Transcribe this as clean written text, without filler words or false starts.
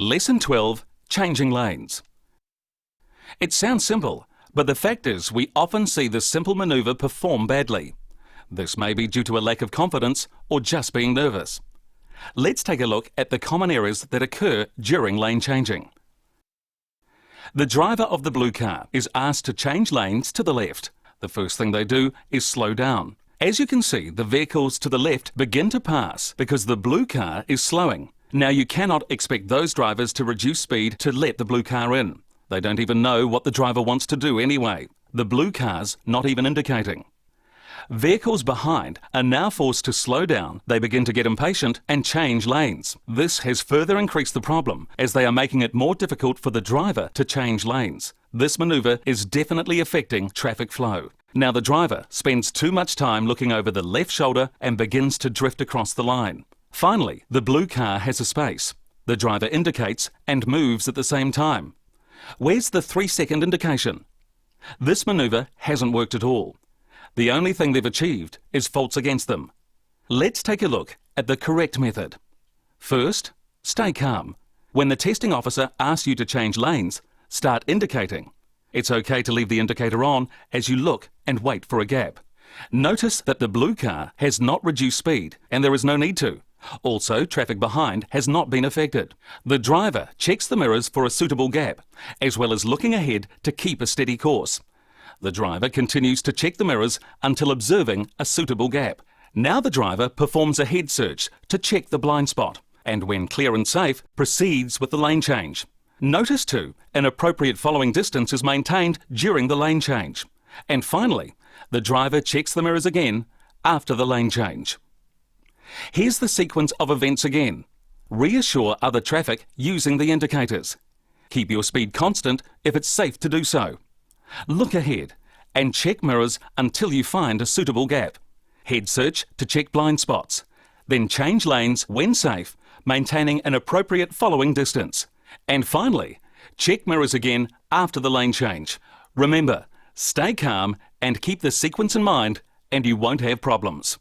Lesson 12, Changing Lanes. It sounds simple, but the fact is we often see this simple manoeuvre perform badly. This may be due to a lack of confidence or just being nervous. Let's take a look at the common errors that occur during lane changing. The driver of the blue car is asked to change lanes to the left. The first thing they do is slow down. As you can see, the vehicles to the left begin to pass because the blue car is slowing. Now you cannot expect those drivers to reduce speed to let the blue car in. They don't even know what the driver wants to do anyway. The blue car's not even indicating. Vehicles behind are now forced to slow down. They begin to get impatient and change lanes. This has further increased the problem as they are making it more difficult for the driver to change lanes. This manoeuvre is definitely affecting traffic flow. Now the driver spends too much time looking over the left shoulder and begins to drift across the line. Finally, the blue car has a space. The driver indicates and moves at the same time. Where's the 3-second indication? This manoeuvre hasn't worked at all. The only thing they've achieved is faults against them. Let's take a look at the correct method. First, stay calm. When the testing officer asks you to change lanes, start indicating. It's okay to leave the indicator on as you look and wait for a gap. Notice that the blue car has not reduced speed, and there is no need to. Also, traffic behind has not been affected. The driver checks the mirrors for a suitable gap, as well as looking ahead to keep a steady course. The driver continues to check the mirrors until observing a suitable gap. Now the driver performs a head search to check the blind spot, and when clear and safe, proceeds with the lane change. Notice too, an appropriate following distance is maintained during the lane change. And finally, the driver checks the mirrors again after the lane change. Here's the sequence of events again. Reassure other traffic using the indicators. Keep your speed constant if it's safe to do so. Look ahead and check mirrors until you find a suitable gap. Head search to check blind spots. Then change lanes when safe, maintaining an appropriate following distance. And finally, check mirrors again after the lane change. Remember, stay calm and keep the sequence in mind and you won't have problems.